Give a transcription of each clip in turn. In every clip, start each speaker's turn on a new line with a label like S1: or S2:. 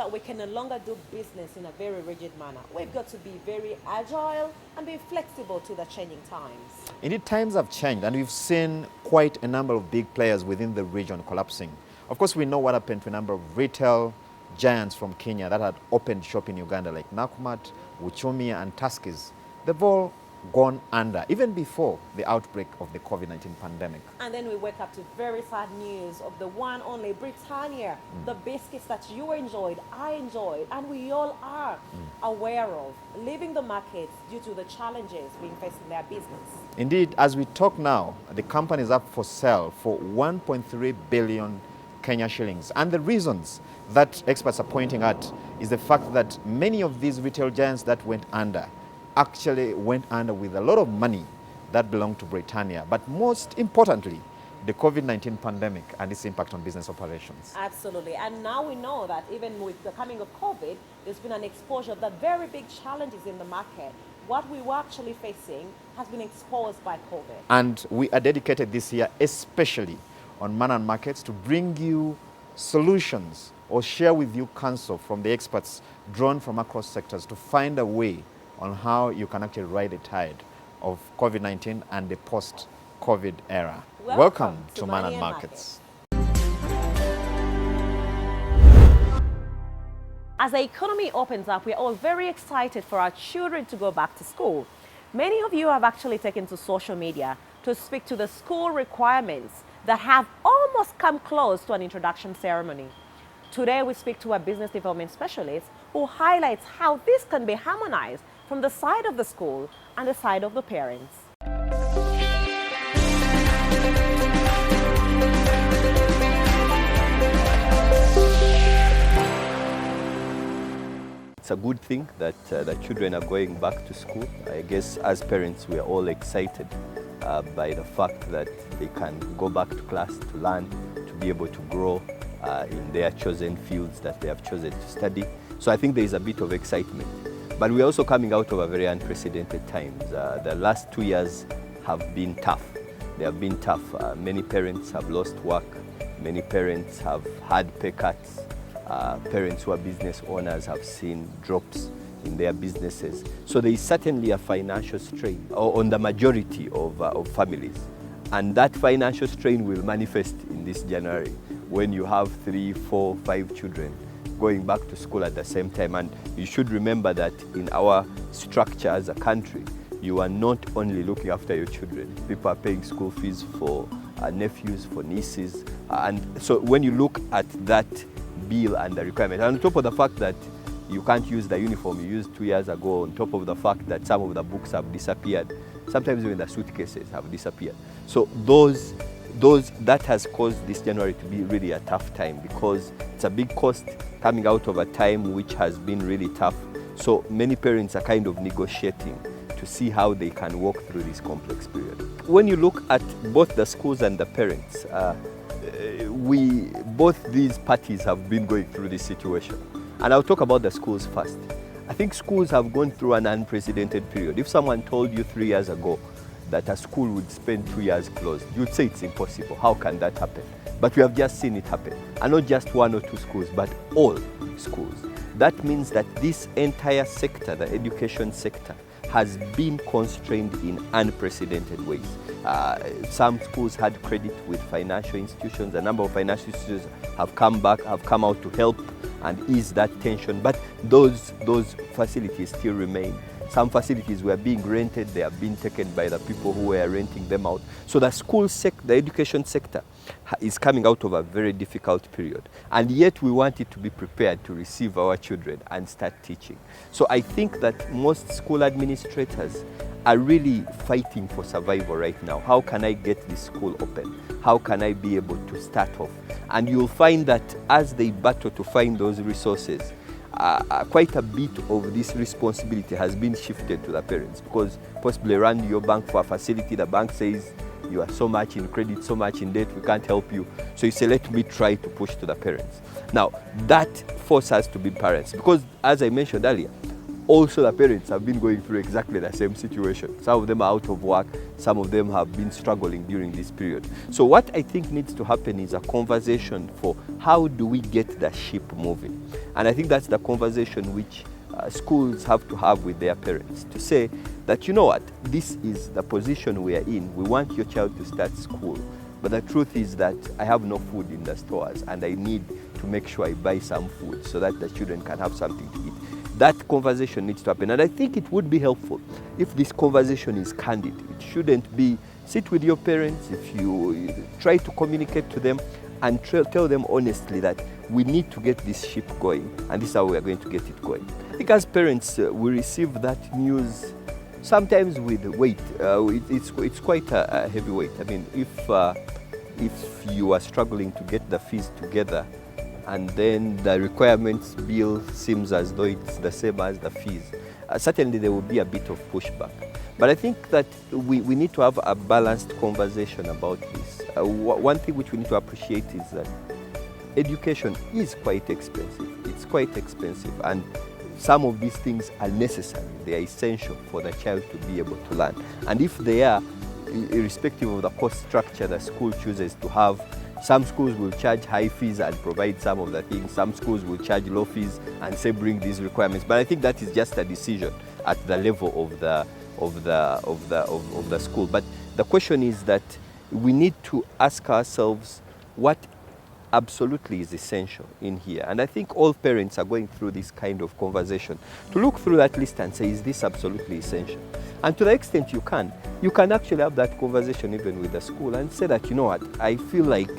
S1: that we can no longer do business in a very rigid manner. We've got to be very agile and be flexible to the changing times.
S2: Indeed, times have changed, and we've seen quite a number of big players within the region collapsing. Of course, we know what happened to a number of retail giants from Kenya that had opened shop in Uganda, like Nakumatt, Uchumi, and Tuskys. They've all gone under, even before the outbreak of the COVID-19 pandemic.
S1: And then we wake up to very sad news of the one only Britannia, the biscuits that you enjoyed, I enjoyed, and we all are aware of, leaving the markets due to the challenges being faced in their business.
S2: Indeed, as we talk now, the company is up for sale for 1.3 billion Kenya shillings. And the reasons that experts are pointing at is the fact that many of these retail giants that went under actually went under with a lot of money that belonged to Britannia. But most importantly, the COVID-19 pandemic and its impact on business operations.
S1: Absolutely. And now we know that even with the coming of COVID, there's been an exposure of the very big challenges in the market. What we were actually facing has been exposed by COVID.
S2: And we are dedicated this year especially on Money&Markets to bring you solutions or share with you counsel from the experts drawn from across sectors to find a way on how you can actually ride the tide of COVID-19 and the post-COVID era. Welcome to Money&Markets.
S1: As the economy opens up, we're all very excited for our children to go back to school. Many of you have actually taken to social media to speak to the school requirements that have almost come close to an introduction ceremony. Today, we speak to a business development specialist who highlights how this can be harmonized from the side of the school and the side of the parents.
S3: It's a good thing that the children are going back to school. I guess as parents we are all excited by the fact that they can go back to class to learn, to be able to grow in their chosen fields that they have chosen to study. So I think there is a bit of excitement. But we're also coming out of a very unprecedented times. The last 2 years have been tough. They have been tough. Many parents have lost work. Many parents have had pay cuts. Parents who are business owners have seen drops in their businesses. So there is certainly a financial strain on the majority of families. And that financial strain will manifest in this January when you have 3, 4, 5 children going back to school at the same time. And you should remember that in our structure as a country, you are not only looking after your children. People are paying school fees for nephews, for nieces. And so when you look at that bill and the requirement, and on top of the fact that you can't use the uniform you used 2 years ago, on top of the fact that some of the books have disappeared, sometimes even the suitcases have disappeared. So that has caused this January to be really a tough time, because it's a big cost coming out of a time which has been really tough. So many parents are kind of negotiating to see how they can walk through this complex period. When you look at both the schools and the parents, both these parties have been going through this situation. And I'll talk about the schools first. I think schools have gone through an unprecedented period. If someone told you 3 years ago that a school would spend 2 years closed, you'd say it's impossible. How can that happen? But we have just seen it happen. And not just 1 or 2 schools, but all schools. That means that this entire sector, the education sector, has been constrained in unprecedented ways. Some schools had credit with financial institutions. A number of financial institutions have come out to help and ease that tension. But those facilities still remain. Some facilities were being rented, they have been taken by the people who were renting them out. So the the education sector is coming out of a very difficult period. And yet we wanted to be prepared to receive our children and start teaching. So I think that most school administrators are really fighting for survival right now. How can I get this school open? How can I be able to start off? And you'll find that as they battle to find those resources, quite a bit of this responsibility has been shifted to the parents, because possibly run your bank for a facility, the bank says you are so much in credit, so much in debt, we can't help you. So you say, let me try to push to the parents. Now, that forces us to be parents, because as I mentioned earlier, also the parents have been going through exactly the same situation. Some of them are out of work, some of them have been struggling during this period. So what I think needs to happen is a conversation for how do we get the ship moving. And I think that's the conversation which schools have to have with their parents, to say that, you know what, this is the position we are in. We want your child to start school, but the truth is that I have no food in the stores and I need to make sure I buy some food so that the children can have something to eat. That conversation needs to happen, and I think it would be helpful if this conversation is candid. It shouldn't be sit with your parents, if you try to communicate to them and tell them honestly that we need to get this ship going, and this is how we are going to get it going. I think as parents, we receive that news sometimes with weight. It's quite a heavy weight. I mean, if you are struggling to get the fees together, and then the requirements bill seems as though it's the same as the fees, certainly there will be a bit of pushback. But I think that we need to have a balanced conversation about this. One thing which we need to appreciate is that education is quite expensive. It's quite expensive, and some of these things are necessary. They are essential for the child to be able to learn. And if they are, irrespective of the cost structure the school chooses to have, some schools will charge high fees and provide some of the things. Some schools will charge low fees and say bring these requirements. But I think that is just a decision at the level of the school. But the question is that we need to ask ourselves what absolutely is essential in here. And I think all parents are going through this kind of conversation to look through that list and say, is this absolutely essential? And to the extent you can actually have that conversation even with the school and say that, you know what, I feel like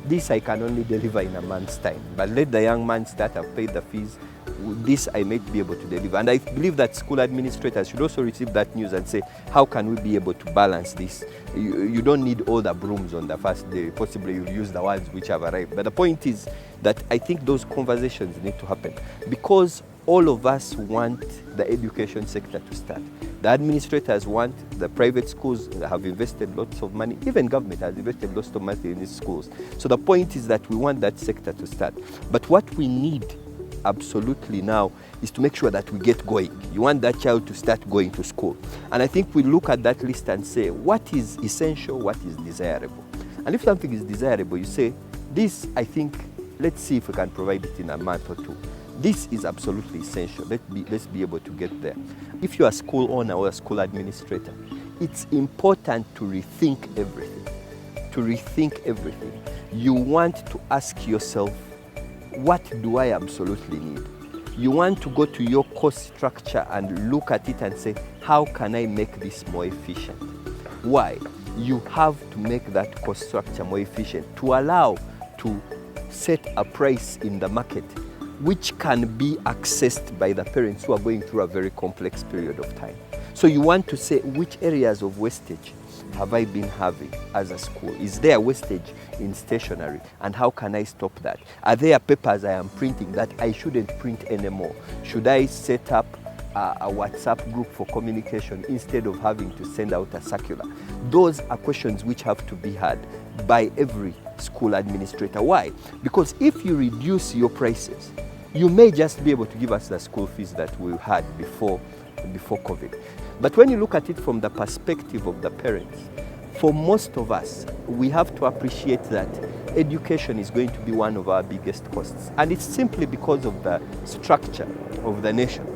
S3: this I can only deliver in a month's time, but let the young man start, I've paid the fees, this I might be able to deliver. And I believe that school administrators should also receive that news and say, how can we be able to balance this? You don't need all the brooms on the first day. Possibly you'll use the ones which have arrived. But the point is that I think those conversations need to happen, because all of us want the education sector to start. The administrators want, the private schools have invested lots of money, even government has invested lots of money in these schools. So the point is that we want that sector to start. But what we need absolutely now is to make sure that we get going. You want that child to start going to school. And I think we look at that list and say, what is essential, what is desirable? And if something is desirable, you say, this, I think, let's see if we can provide it in a month or two. This is absolutely essential. Let's be able to get there. If you're a school owner or a school administrator, it's important to rethink everything. To rethink everything. You want to ask yourself, what do I absolutely need? You want to go to your cost structure and look at it and say, how can I make this more efficient? Why? You have to make that cost structure more efficient to allow to set a price in the market which can be accessed by the parents who are going through a very complex period of time. So you want to say, which areas of wastage have I been having as a school? Is there wastage in stationery? And how can I stop that? Are there papers I am printing that I shouldn't print anymore? Should I set up a WhatsApp group for communication instead of having to send out a circular? Those are questions which have to be had by every school administrator. Why? Because if you reduce your prices, you may just be able to give us the school fees that we had before COVID. But when you look at it from the perspective of the parents, for most of us, we have to appreciate that education is going to be one of our biggest costs. And it's simply because of the structure of the nation.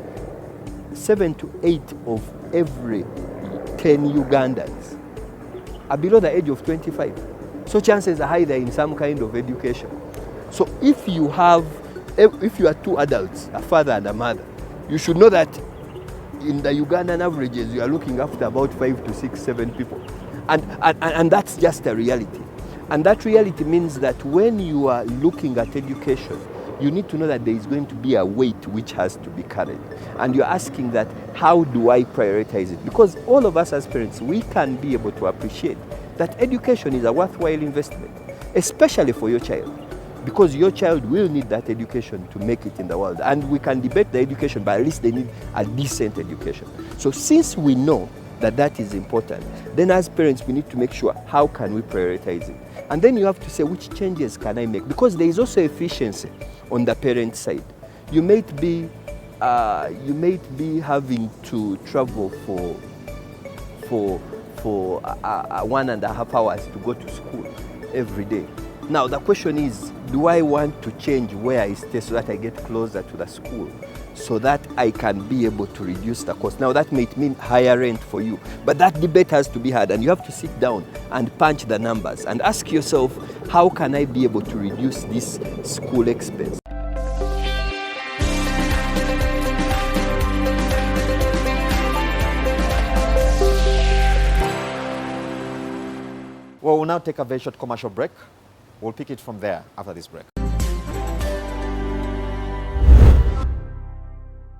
S3: 7 to 8 of every 10 Ugandans are below the age of 25. So chances are high they're in some kind of education. So if you are two adults, a father and a mother, you should know that in the Ugandan averages, you are looking after about 5 to 6, 7 people. And that's just a reality. And that reality means that when you are looking at education, you need to know that there is going to be a weight which has to be carried. And you're asking that, how do I prioritize it? Because all of us as parents, we can be able to appreciate that education is a worthwhile investment, especially for your child. Because your child will need that education to make it in the world. And we can debate the education, but at least they need a decent education. So since we know that that is important, then as parents, we need to make sure, how can we prioritize it? And then you have to say, which changes can I make? Because there is also efficiency on the parent side. You might be you might be having to travel for 1.5 hours to go to school every day. Now the question is, do I want to change where I stay so that I get closer to the school, so that I can be able to reduce the cost? Now that might mean higher rent for you, but that debate has to be had, and you have to sit down and punch the numbers and ask yourself, how can I be able to reduce this school expense?
S2: Well, we'll now take a very short commercial break. We'll pick it from there after this break.